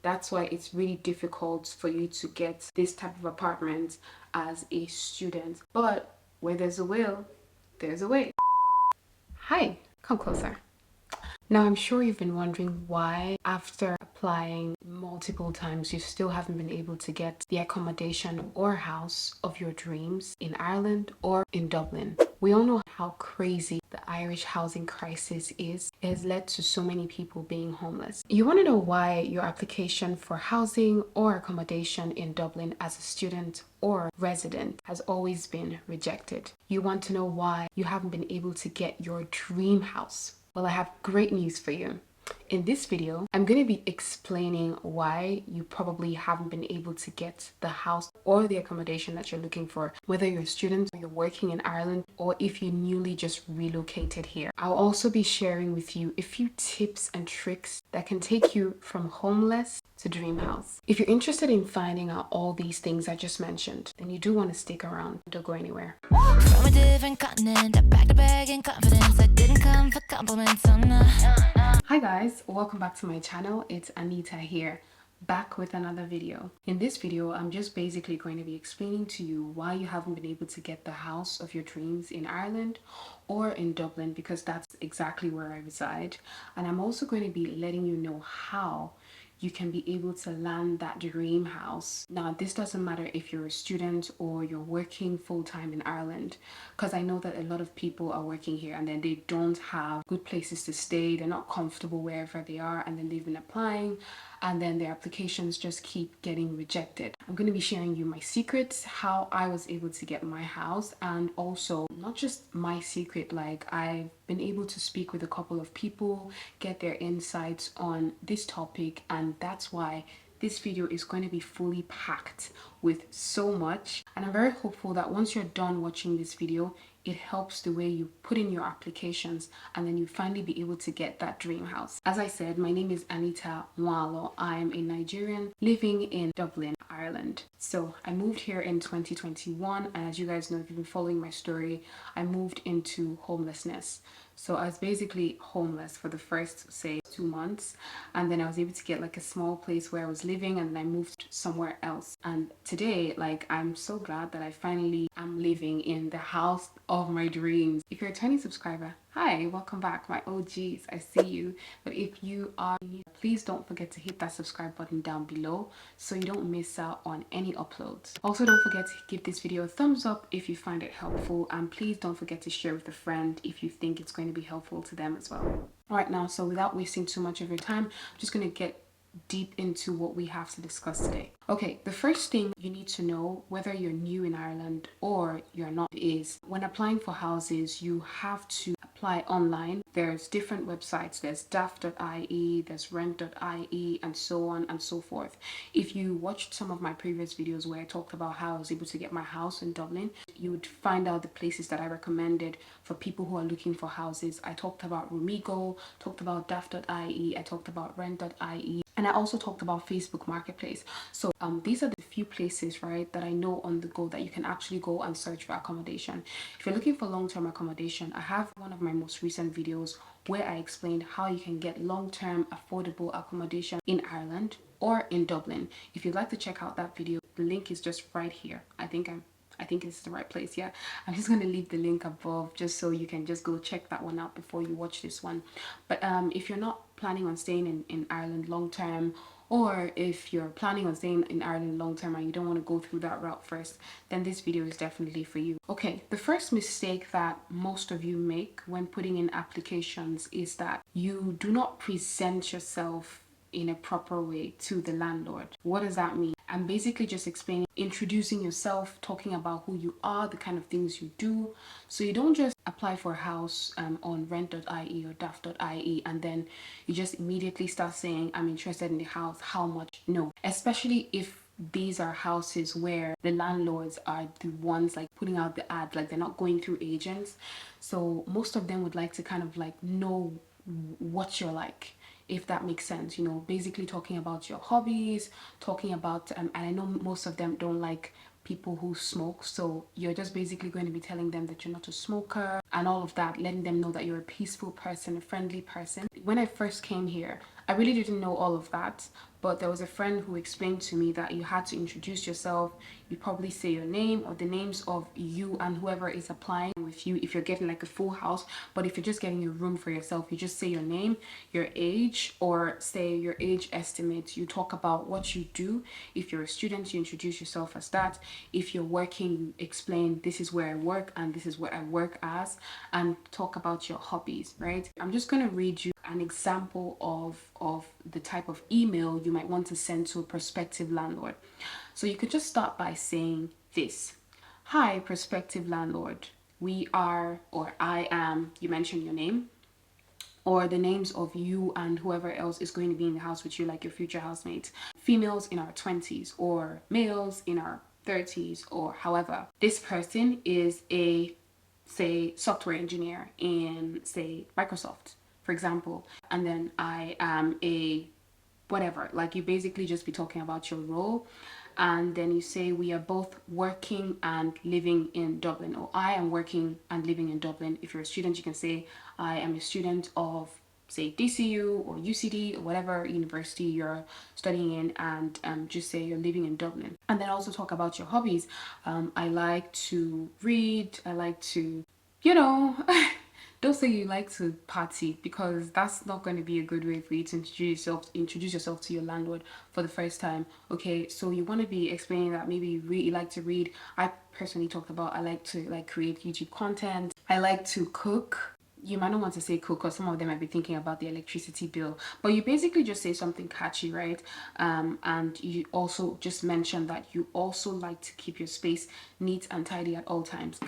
That's why it's really difficult for you to get this type of apartment as a student. But where there's a will, there's a way. Hi, come closer. Now, I'm sure you've been wondering why, after applying multiple times, you still haven't been able to get the accommodation or house of your dreams in Ireland or in Dublin. We all know how crazy the Irish housing crisis is. It has led to so many people being homeless. You want to know why your application for housing or accommodation in Dublin as a student or resident has always been rejected. You want to know why you haven't been able to get your dream house. Well, I have great news for you. In this video, I'm going to be explaining why you probably haven't been able to get the house or the accommodation that you're looking for, whether you're a student or you're working in Ireland, or if you newly just relocated here. I'll also be sharing with you a few tips and tricks that can take you from homeless to dream house. If you're interested in finding out all these things I just mentioned, then you do want to stick around. Don't go anywhere. From a different continent, I packed a bag in confidence. I didn't come for compliments, oh no. Hi guys, welcome back to my channel. It's Anita here, back with another video. In this video, I'm just basically going to be explaining to you why you haven't been able to get the house of your dreams in Ireland or in Dublin, because that's exactly where I reside. And I'm also going to be letting you know how you can be able to land that dream house. Now, this doesn't matter if you're a student or you're working full-time in Ireland, because I know that a lot of people are working here and then they don't have good places to stay. They're not comfortable wherever they are, and then they've been applying and then their applications just keep getting rejected. I'm going to be sharing you my secrets, how I was able to get my house, and also not just my secret, like I've been able to speak with a couple of people, get their insights on this topic, and that's why this video is going to be fully packed with so much. And I'm very hopeful that once you're done watching this video, it helps the way you put in your applications and then you finally be able to get that dream house. As I said, my name is Anita Nwalo. I'm a Nigerian living in Dublin, Ireland. So I moved here in 2021, and as you guys know, if you've been following my story, I moved into homelessness. So I was basically homeless for the first, say, 2 months, and then I was able to get like a small place where I was living, and then I moved somewhere else. And today, like, I'm so glad that I finally am living in the house of my dreams. If you're a tiny subscriber, hi, welcome back, my OGs, I see you. But if you are new, please don't forget to hit that subscribe button down below so you don't miss out on any uploads. Also, don't forget to give this video a thumbs up if you find it helpful, and please don't forget to share with a friend if you think it's going to be helpful to them as well. All right, now, so without wasting too much of your time, I'm just going to get deep into what we have to discuss today. Okay, the first thing you need to know, whether you're new in Ireland or you're not, is when applying for houses, you have to apply online. There's different websites. There's daft.ie, there's rent.ie, and so on and so forth. If you watched some of my previous videos where I talked about how I was able to get my house in Dublin, you would find out the places that I recommended for people who are looking for houses. I talked about Rumigo, talked about daft.ie, I talked about rent.ie, and I also talked about Facebook Marketplace. So these are the few places, right, that I know on the go that you can actually go and search for accommodation. If you're looking for long-term accommodation, I have one of my most recent videos where I explained how you can get long-term affordable accommodation in Ireland or in Dublin. If you'd like to check out that video, the link is just right here. I think it's the right place. Yeah, I'm just going to leave the link above just so you can just go check that one out before you watch this one. But if you're not planning on staying in Ireland long term, or if you're planning on staying in Ireland long term and you don't want to go through that route first, then this video is definitely for you. Okay, the first mistake that most of you make when putting in applications is that you do not present yourself in a proper way to the landlord. What does that mean? I'm basically just explaining, introducing yourself, talking about who you are, the kind of things you do. So you don't just apply for a house on rent.ie or daft.ie and then you just immediately start saying, I'm interested in the house, how much? No, especially if these are houses where the landlords are the ones like putting out the ad, like they're not going through agents. So most of them would like to kind of like know what you're like, if that makes sense, you know, basically talking about your hobbies, talking about and I know most of them don't like people who smoke, so you're just basically going to be telling them that you're not a smoker and all of that, letting them know that you're a peaceful person, a friendly person. When I first came here, I really didn't know all of that, but there was a friend who explained to me that you had to introduce yourself. You probably say your name or the names of you and whoever is applying with you if you're getting like a full house. But if you're just getting a room for yourself, you just say your name, your age, or say your age estimate. You talk about what you do. If you're a student, you introduce yourself as that. If you're working, you explain this is where I work and this is what I work as, and talk about your hobbies, right? I'm just going to read you an example of the type of email you might want to send to a prospective landlord. So you could just start by saying this: hi, prospective landlord, we are, or I am, you mention your name or the names of you and whoever else is going to be in the house with you, like your future housemates, females in our 20s or males in our 30s, or however. This person is a, say, software engineer in, say, Microsoft, for example. And then I am a whatever. Like, you basically just be talking about your role, and then you say we are both working and living in Dublin, or I am working and living in Dublin. If you're a student, you can say I am a student of, say, DCU or UCD or whatever university you're studying in, and just say you're living in Dublin. And then also talk about your hobbies. I like to read, I like to, you know, don't say you like to party, because that's not going to be a good way for you to introduce yourself to your landlord for the first time. Okay, so you want to be explaining that maybe you like to read. I personally talked about I like to create YouTube content. I like to cook. You might not want to say cook because some of them might be thinking about the electricity bill, but you basically just say something catchy, right? And you also just mention that you also like to keep your space neat and tidy at all times.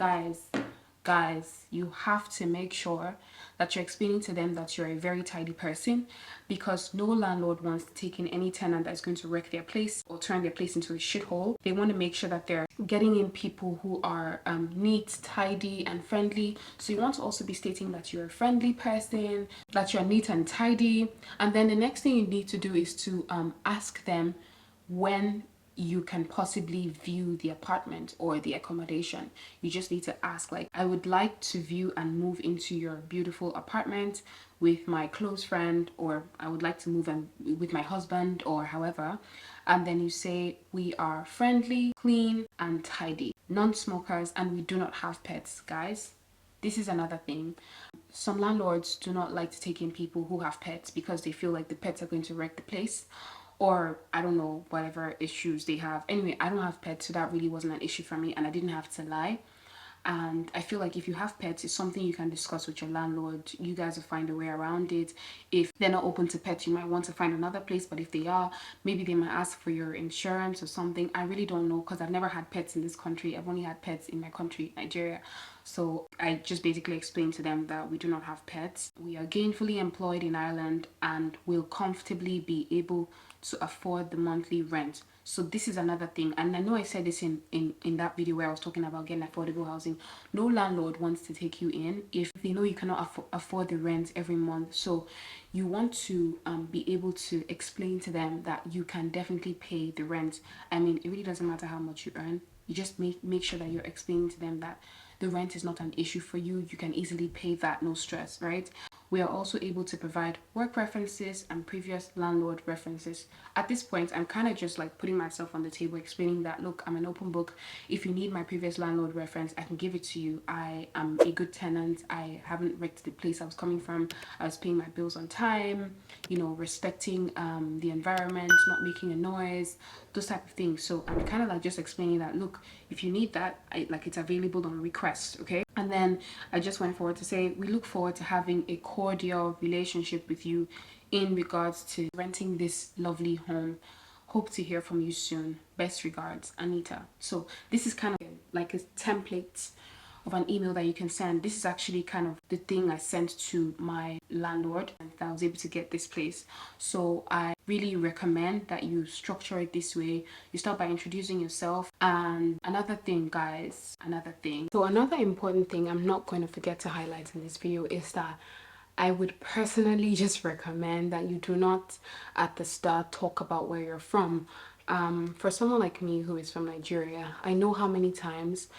Guys, you have to make sure that you're explaining to them that you're a very tidy person, because no landlord wants to take in any tenant that's going to wreck their place or turn their place into a shithole. They want to make sure that they're getting in people who are neat, tidy, and friendly. So you want to also be stating that you're a friendly person, that you're neat and tidy. And then the next thing you need to do is to ask them when you can possibly view the apartment or the accommodation. You just need to ask, like, I would like to view and move into your beautiful apartment with my close friend, or I would like to move in with my husband, or however. And then you say we are friendly, clean, and tidy, non-smokers, and we do not have pets. Guys, this is another thing. Some landlords do not like to take in people who have pets because they feel like the pets are going to wreck the place, or I don't know, whatever issues they have. Anyway, I don't have pets, so that really wasn't an issue for me, and I didn't have to lie. And I feel like if you have pets, it's something you can discuss with your landlord. You guys will find a way around it. If they're not open to pets, you might want to find another place, but if they are, maybe they might ask for your insurance or something. I really don't know, because I've never had pets in this country. I've only had pets in my country, Nigeria. So I just basically explained to them that we do not have pets. We are gainfully employed in Ireland and will comfortably be able to afford the monthly rent. So this is another thing, and I know I said this in that video where I was talking about getting affordable housing. No landlord wants to take you in if they know you cannot afford the rent every month. So you want to be able to explain to them that you can definitely pay the rent. I mean, it really doesn't matter how much you earn. You just make sure that you're explaining to them that the rent is not an issue for you. You can easily pay that, no stress, right? We are also able to provide work references and previous landlord references. At this point, I'm kind of just like putting myself on the table, explaining that, look, I'm an open book. If you need my previous landlord reference, I can give it to you. I am a good tenant. I haven't wrecked the place I was coming from. I was paying my bills on time, you know, respecting the environment, not making a noise, those type of things. So I'm kind of like just explaining that, look, if you need that, it's available on request, okay? And then I just went forward to say, we look forward to having a cordial relationship with you in regards to renting this lovely home. Hope to hear from you soon. Best regards, Anita. So this is kind of like a template of an email that you can send. This is actually kind of the thing I sent to my landlord, and that I was able to get this place. So I really recommend that you structure it this way. You start by introducing yourself. And another thing, guys, so another important thing I'm not going to forget to highlight in this video is that I would personally just recommend that you do not at the start talk about where you're from. For someone like me who is from Nigeria, I know how many times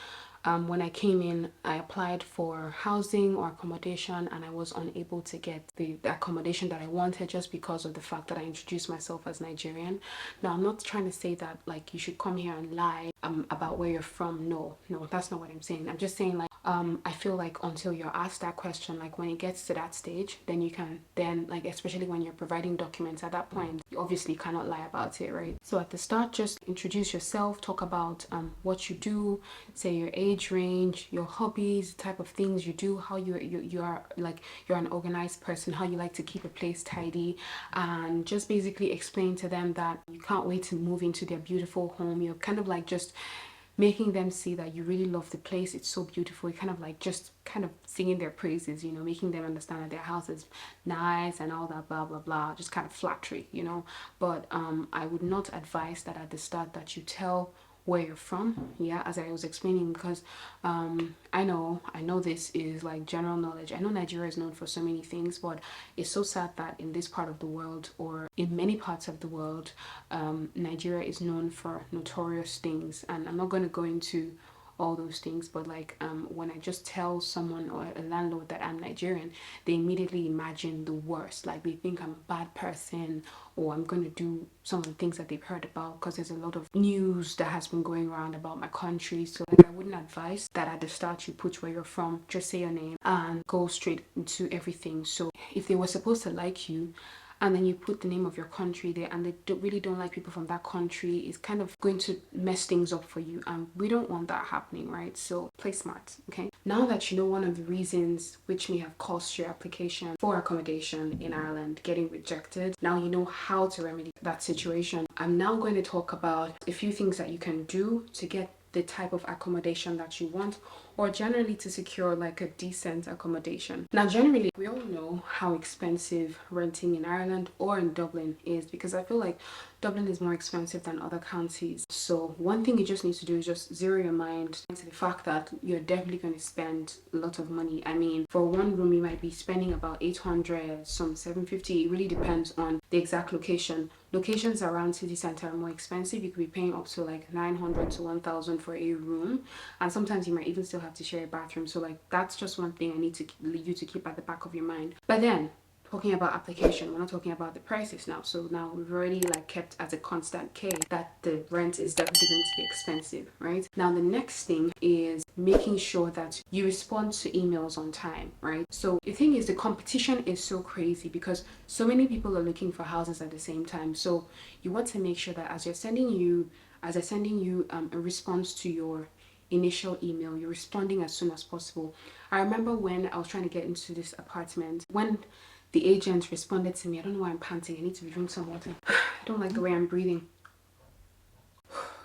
When I came in, I applied for housing or accommodation, and I was unable to get the accommodation that I wanted just because of the fact that I introduced myself as Nigerian. Now, I'm not trying to say that like you should come here and lie about where you're from. No, that's not what I'm saying. I'm just saying like I feel like until you're asked that question, like when it gets to that stage, then you can like, especially when you're providing documents at that point, you obviously cannot lie about it, right? So at the start, just introduce yourself, talk about what you do, say your age range, your hobbies, type of things you do, how you are, like you're an organized person, how you like to keep a place tidy, and just basically explain to them that you can't wait to move into their beautiful home. You're kind of like just making them see that you really love the place, it's so beautiful. You kind of like just kind of singing their praises, making them understand that their house is nice and all that, blah blah blah, just kind of flattery, but I would not advise that at the start that you tell where you're from, yeah, as I was explaining, because I know this is like general knowledge. I know Nigeria is known for so many things, but it's so sad that in this part of the world, or in many parts of the world, Nigeria is known for notorious things, and I'm not going to go into all those things, but like when I just tell someone or a landlord that I'm Nigerian, they immediately imagine the worst. Like they think I'm a bad person, or I'm going to do some of the things that they've heard about, because there's a lot of news that has been going around about my country. So like I wouldn't advise that at the start you put where you're from, just say your name and go straight into everything. So if they were supposed to like you, and then you put the name of your country there, and they really don't like people from that country, it's kind of going to mess things up for you, and we don't want that happening, right? So play smart. Okay, now that you know one of the reasons which may have caused your application for accommodation in Ireland getting rejected, now you know how to remedy that situation. I'm now going to talk about a few things that you can do to get the type of accommodation that you want, or generally to secure like a decent accommodation. Now generally we all know how expensive renting in Ireland or in Dublin is, because I feel like Dublin is more expensive than other counties. So one thing you just need to do is just zero your mind to the fact that you're definitely going to spend a lot of money. I mean, for one room you might be spending about 800, some 750. It really depends on the exact location. Locations around city center are more expensive. You could be paying up to like 900 to 1000 for a room, and sometimes you might even still have to share a bathroom. So like that's just one thing I need you to keep at the back of your mind. But then talking about application, we're not talking about the prices now. So now we've already like kept as a constant K that the rent is definitely going to be expensive, right? Now the next thing is making sure that you respond to emails on time, right? So the thing is, the competition is so crazy because so many people are looking for houses at the same time. So you want to make sure that as I'm sending you a response to your initial email, you're responding as soon as possible. I remember when I was trying to get into this apartment, when the agent responded to me, I don't know why I'm panting, I need to drink some water. I don't like the way I'm breathing.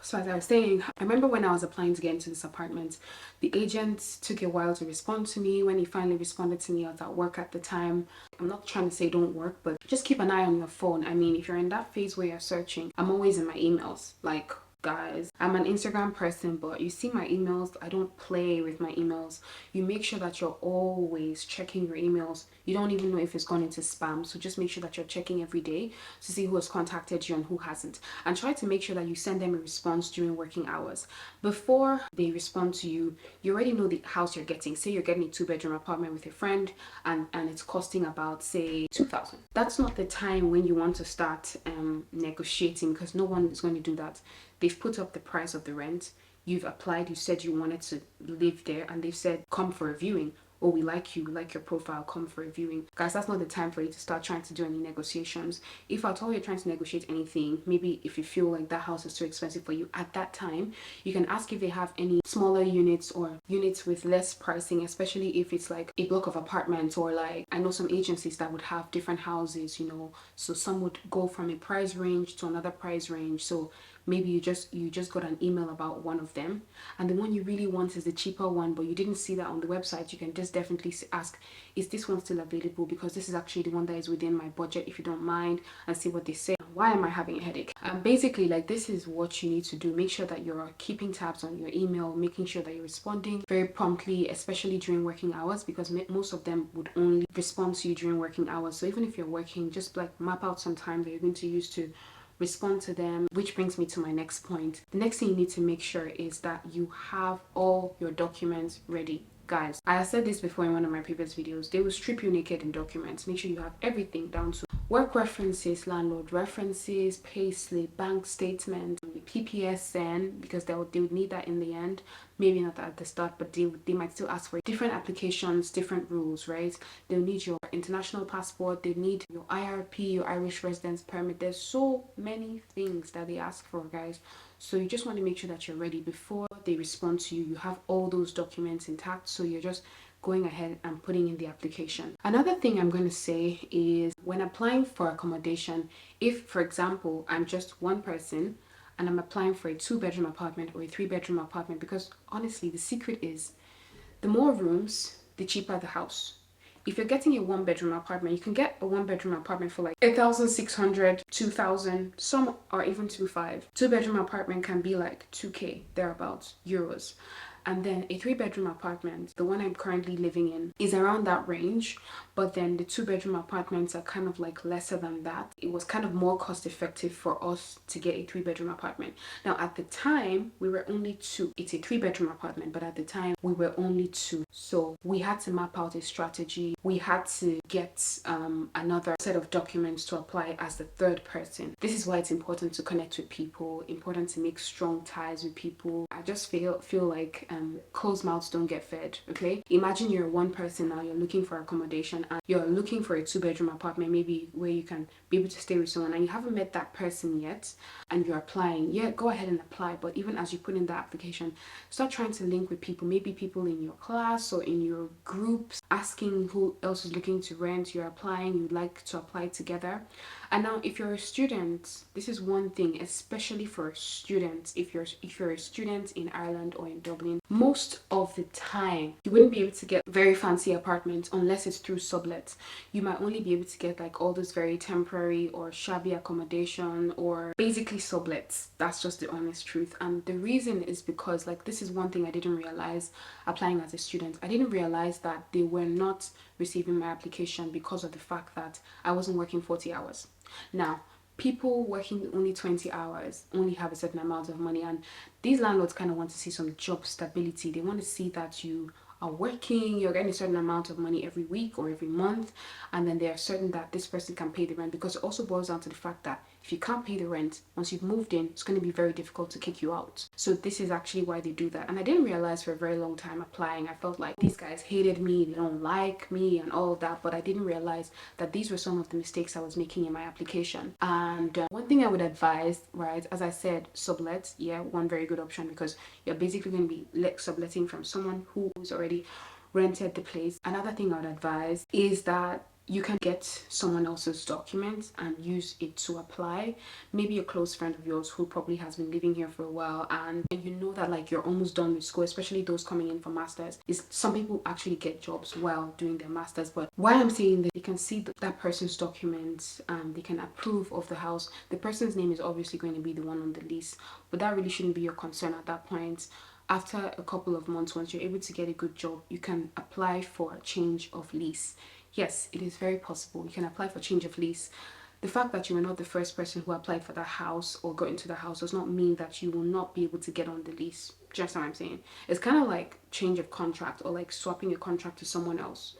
So as I was saying, I remember when I was applying to get into this apartment, the agent took a while to respond to me. When he finally responded to me, I was at work at the time. I'm not trying to say don't work, but just keep an eye on your phone. I mean, if you're in that phase where you're searching, I'm always in my emails. Like, guys, I'm an Instagram person, but you see my emails, I don't play with my emails. You make sure that you're always checking your emails. You don't even know if it's gone into spam, so just make sure that you're checking every day to see who has contacted you and who hasn't, and try to make sure that you send them a response during working hours. Before they respond to you, you already know the house you're getting. Say you're getting a 2-bedroom apartment with a friend, and it's costing about, say, 2,000. That's not the time when you want to start negotiating, because no one is going to do that. They've put up the price of the rent, you've applied, you said you wanted to live there, and they've said come for a viewing. Oh, we like you, we like your profile, come for a viewing. Guys, that's not the time for you to start trying to do any negotiations. If at all you're trying to negotiate anything, maybe if you feel like that house is too expensive for you at that time, you can ask if they have any smaller units or units with less pricing, especially if it's like a block of apartments, or like I know some agencies that would have different houses, so some would go from a price range to another price range. So maybe you just got an email about one of them, and the one you really want is the cheaper one, but you didn't see that on the website. You can just definitely ask, is this one still available, because this is actually the one that is within my budget, if you don't mind, and see what they say. Why am I having a headache? Basically, like, this is what you need to do. Make sure that you're keeping tabs on your email, making sure that you're responding very promptly, especially during working hours, because most of them would only respond to you during working hours. So even if you're working, just like map out some time that you're going to use to respond to them, which brings me to my next point. The next thing you need to make sure is that you have all your documents ready. Guys, I said this before in one of my previous videos. They will strip you naked in documents. Make sure you have everything down to work references, landlord references, payslip, bank statement, PPSN, because they would need that in the end. Maybe not at the start, but they might still ask for different applications, different rules, right? They'll need your international passport, they need your IRP, your Irish residence permit. There's so many things that they ask for, guys. So you just want to make sure that you're ready before they respond to you. You have all those documents intact, so you're just going ahead and putting in the application. Another thing I'm going to say is when applying for accommodation, if for example I'm just one person and I'm applying for a 2-bedroom apartment or a 3-bedroom apartment, because honestly the secret is the more rooms, the cheaper the house. If you're getting a 1-bedroom apartment, you can get a 1-bedroom apartment for like 1,600, 2,000, some are even 2,500. 2-bedroom apartment can be like 2k thereabouts euros. And then a 3-bedroom apartment, the one I'm currently living in, is around that range. But then the 2-bedroom apartments are kind of like lesser than that. It was kind of more cost effective for us to get a 3-bedroom apartment. Now at the time, we were only 2. It's a 3-bedroom apartment, but at the time we were only 2. So we had to map out a strategy. We had to get another set of documents to apply as the third person. This is why it's important to connect with people, important to make strong ties with people. I just feel like closed mouths don't get fed. Okay, imagine you're one person now, you're looking for accommodation and you're looking for a 2-bedroom apartment, maybe where you can be able to stay with someone, and you haven't met that person yet and you're applying. Yeah, go ahead and apply, but even as you put in the application, start trying to link with people, maybe people in your class or in your groups, asking who else is looking to rent. You're applying, you'd like to apply together. And now if you're a student, this is one thing, especially for students. If you're a student in Ireland or in Dublin, most of the time you wouldn't be able to get very fancy apartments unless it's through sublets. You might only be able to get like all those very temporary or shabby accommodation, or basically sublets. That's just the honest truth. And the reason is because, like, this is one thing I didn't realize applying as a student. I didn't realize that they were not receiving my application because of the fact that I wasn't working 40 hours. Now, people working only 20 hours only have a certain amount of money, and these landlords kind of want to see some job stability. They want to see that you are working, you're getting a certain amount of money every week or every month, and then they are certain that this person can pay the rent, because it also boils down to the fact that if you can't pay the rent, once you've moved in, it's going to be very difficult to kick you out. So this is actually why they do that. And I didn't realize for a very long time applying. I felt like these guys hated me, they don't like me and all of that, but I didn't realize that these were some of the mistakes I was making in my application. And one thing I would advise, right, as I said, sublet, yeah, one very good option, because you're basically going to be subletting from someone who's already rented the place. Another thing I would advise is that you can get someone else's documents and use it to apply. Maybe a close friend of yours who probably has been living here for a while, and you know that like you're almost done with school, especially those coming in for masters. Is some people actually get jobs while doing their masters, but why I'm saying that, you can see that person's documents and they can approve of the house. The person's name is obviously going to be the one on the lease, but that really shouldn't be your concern at that point. After a couple of months, once you're able to get a good job, you can apply for a change of lease. Yes, it is very possible. You can apply for change of lease. The fact that you were not the first person who applied for that house or got into the house does not mean that you will not be able to get on the lease. Just what I'm saying. It's kind of like change of contract, or like swapping your contract to someone else.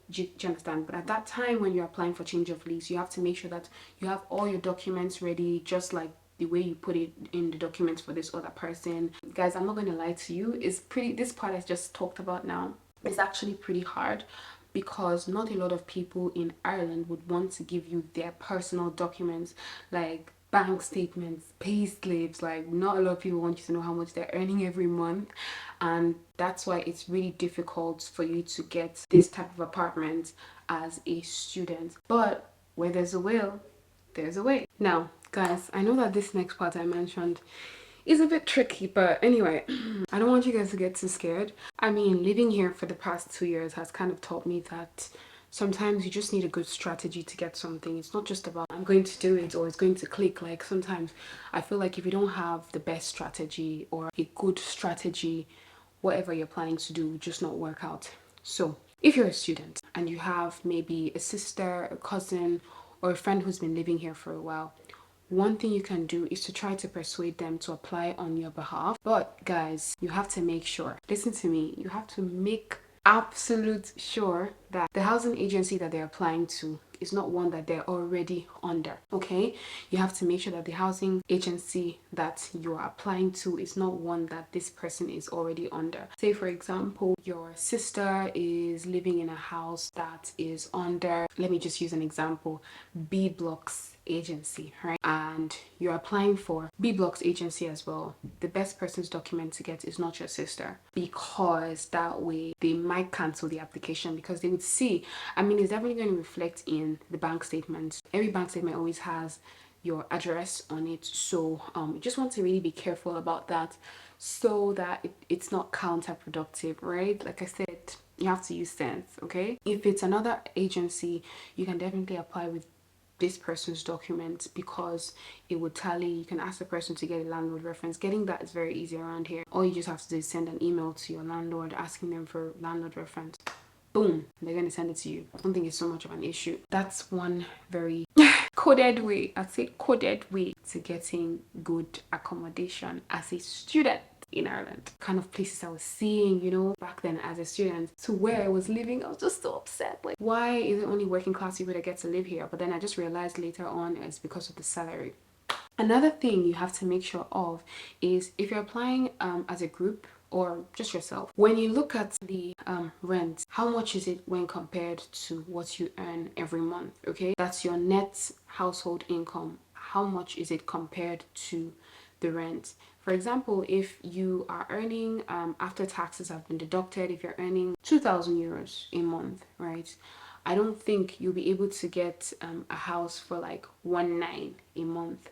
Do you understand? But at that time when you're applying for change of lease, you have to make sure that you have all your documents ready, just like the way you put it in the documents for this other person. Guys, I'm not going to lie to you. This part I just talked about now is actually pretty hard, because not a lot of people in Ireland would want to give you their personal documents, like bank statements, pay slips. Like, not a lot of people want you to know how much they're earning every month, and that's why it's really difficult for you to get this type of apartment as a student. But where there's a will, there's a way. Now guys, I know that this next part I mentioned is a bit tricky, but anyway, I don't want you guys to get too scared. I mean, living here for the past 2 years has kind of taught me that sometimes you just need a good strategy to get something. It's not just about I'm going to do it or it's going to click. Like, sometimes I feel like if you don't have the best strategy or a good strategy, whatever you're planning to do will just not work out. So if you're a student and you have maybe a sister, a cousin, or a friend who's been living here for a while, one thing you can do is to try to persuade them to apply on your behalf. But guys, you have to make sure, listen to me, you have to make absolute sure that the housing agency that they're applying to is not one that they're already under. Okay, you have to make sure that the housing agency that you are applying to is not one that this person is already under. Say for example, your sister is living in a house that is under, let me just use an example, B Blocks agency, right? And you're applying for B Blocks agency as well. The best person's document to get is not your sister, because that way they might cancel the application, because they would see, I mean, it's definitely going to reflect in the bank statement. Every bank statement always has your address on it, so you just want to really be careful about that, so that it's not counterproductive, right? Like I said, you have to use sense. Okay, if it's another agency, you can definitely apply with this person's document, because it would tally. You can ask the person to get a landlord reference. Getting that is very easy around here. All you just have to do is send an email to your landlord asking them for landlord reference. Boom, they're going to send it to you. I don't think it's so much of an issue. That's one very coded way, I'd say coded way, to getting good accommodation as a student in Ireland. Kind of places I was seeing, you know, back then as a student, to where I was living, I was just so upset. Like, why is it only working class people that get to live here? But then I just realized later on it's because of the salary. Another thing you have to make sure of is, if you're applying as a group or just yourself, when you look at the rent, how much is it when compared to what you earn every month? Okay, that's your net household income. How much is it compared to the rent? For example, if you are earning, after taxes have been deducted, if you're earning 2,000 euros a month, right? I don't think you'll be able to get a house for like 1,900 a month.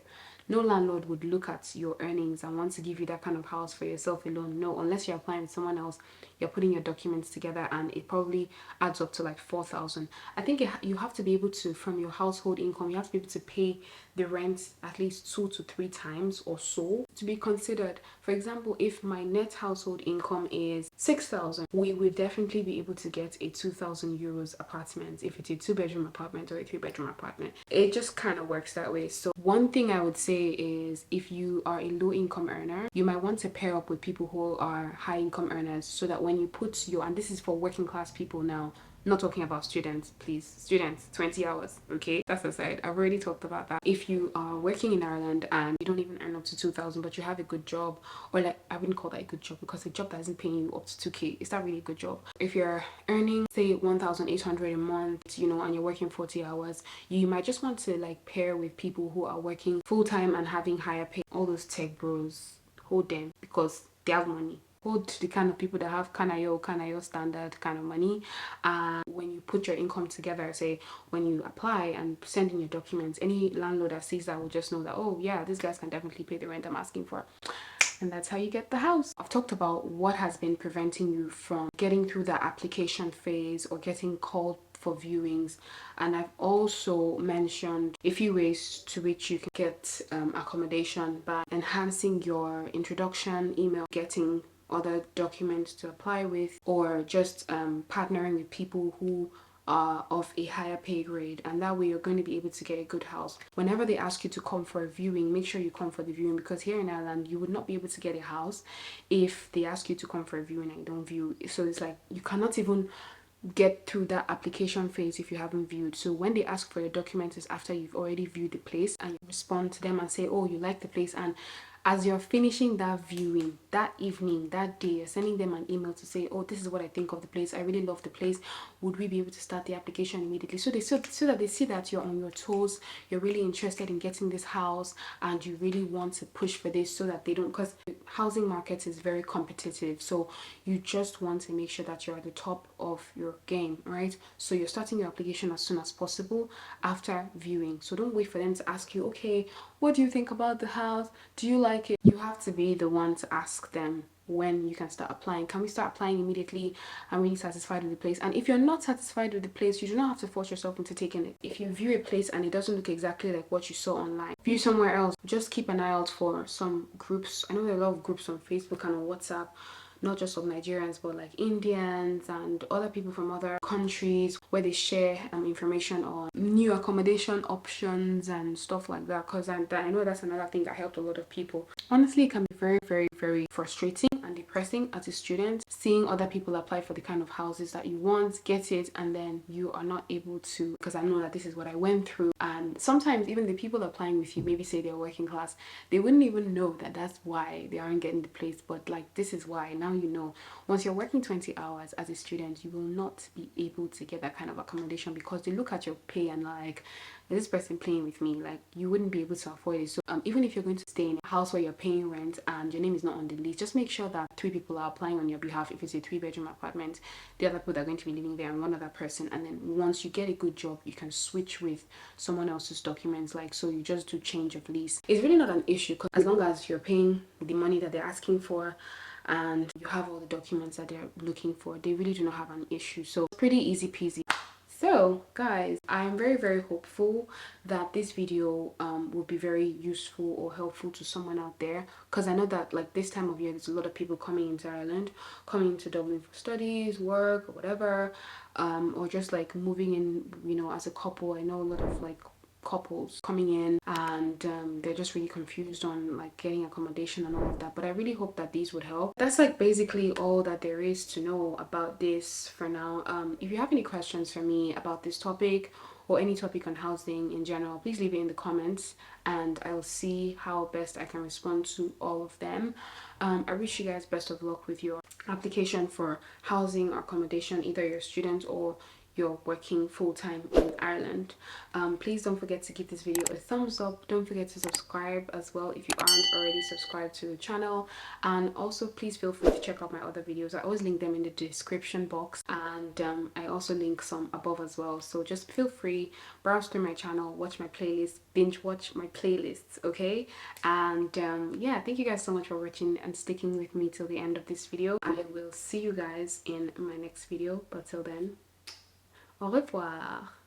No landlord would look at your earnings and want to give you that kind of house for yourself alone. No, unless you're applying with someone else, you're putting your documents together and it probably adds up to like 4,000. I think you have to be able to, from your household income, you have to be able to pay the rent at least 2 to 3 times or so to be considered. For example, if my net household income is 6,000, we would definitely be able to get a 2,000 euros apartment if it's a 2-bedroom apartment or a 3-bedroom apartment. It just kind of works that way. So one thing I would say is, if you are a low income earner, you might want to pair up with people who are high income earners, so that when you put your, and this is for working class people now, not talking about students, please. Students, 20 hours, okay? That's aside. I've already talked about that. If you are working in Ireland and you don't even earn up to 2,000, but you have a good job, or like, I wouldn't call that a good job, because a job that isn't paying you up to 2K, is that really a good job? If you're earning, say, 1,800 a month, you know, and you're working 40 hours, you might just want to like pair with people who are working full-time and having higher pay. All those tech bros, hold them, because they have money. Hold the kind of people that have Kanayo standard kind of money. And when you put your income together, say when you apply and send in your documents, any landlord that sees that will just know that, oh yeah, these guys can definitely pay the rent I'm asking for. And that's how you get the house. I've talked about what has been preventing you from getting through the application phase or getting called for viewings, and I've also mentioned a few ways to which you can get accommodation by enhancing your introduction email, getting other documents to apply with, or just partnering with people who are of a higher pay grade, and that way you're going to be able to get a good house. Whenever they ask you to come for a viewing, make sure you come for the viewing, because here in Ireland you would not be able to get a house if they ask you to come for a viewing and you don't view. So it's like you cannot even get through that application phase if you haven't viewed. So when they ask for your documents, is after you've already viewed the place, and you respond to them and say, oh, you like the place, and as you're finishing that viewing, that evening, that day, you're sending them an email to say, oh, this is what I think of the place, I really love the place, would we be able to start the application immediately? So that they see that you're on your toes, you're really interested in getting this house, and you really want to push for this, so that they don't, because the housing market is very competitive, so you just want to make sure that you're at the top of your game, right? So you're starting your application as soon as possible after viewing. So don't wait for them to ask you, okay, what do you think about the house? Do you like it? You have to be the one to ask them when you can start applying. Can we start applying immediately? I'm really satisfied with the place. And if you're not satisfied with the place, you do not have to force yourself into taking it. If you view a place and it doesn't look exactly like what you saw online, view somewhere else. Just keep an eye out for some groups. I know there are a lot of groups on Facebook and on WhatsApp, not just of Nigerians, but like Indians and other people from other countries where they share information on new accommodation options and stuff like that, because I know that's another thing that helped a lot of people. Honestly, it can be very, very, very frustrating and depressing as a student, seeing other people apply for the kind of houses that you want, get it, and then you are not able to, because I know that this is what I went through. And sometimes even the people applying with you, maybe say they're working class, they wouldn't even know that that's why they aren't getting the place. But like, this is why. Now you know. Once you're working 20 hours as a student, you will not be able to get that kind of accommodation, because they look at your pay and like, is this person playing with me? Like, you wouldn't be able to afford it. So even if you're going to stay in a house where you're paying rent and your name is not on the list, just make sure that 3 people are applying on your behalf. If it's a 3-bedroom apartment, the other people that are going to be living there and one other person, and then once you get a good job, you can switch with someone else's documents. Like, so you just do change of lease. It's really not an issue, because as long as you're paying the money that they're asking for and you have all the documents that they're looking for, they really do not have an issue. So it's pretty easy peasy. So guys, I'm very, very hopeful that this video will be very useful or helpful to someone out there, because I know that like this time of year there's a lot of people coming into Ireland, coming into Dublin for studies, work, or whatever, or just like moving in, you know, as a couple. I know a lot of like couples coming in, and they're just really confused on like getting accommodation and all of that. But I really hope that these would help. That's like basically all that there is to know about this for now. If you have any questions for me about this topic or any topic on housing in general, please leave it in the comments and I'll see how best I can respond to all of them. I wish you guys best of luck with your application for housing or accommodation, either you're a student or you're working full-time in Ireland. Please don't forget to give this video a thumbs up. Don't forget to subscribe as well if you aren't already subscribed to the channel, and also please feel free to check out my other videos. I always link them in the description box, and I also link some above as well. So just feel free, browse through my channel, watch my playlist, binge watch my playlists, okay? And yeah, thank you guys so much for watching and sticking with me till the end of this video. I will see you guys in my next video, but till then, au revoir.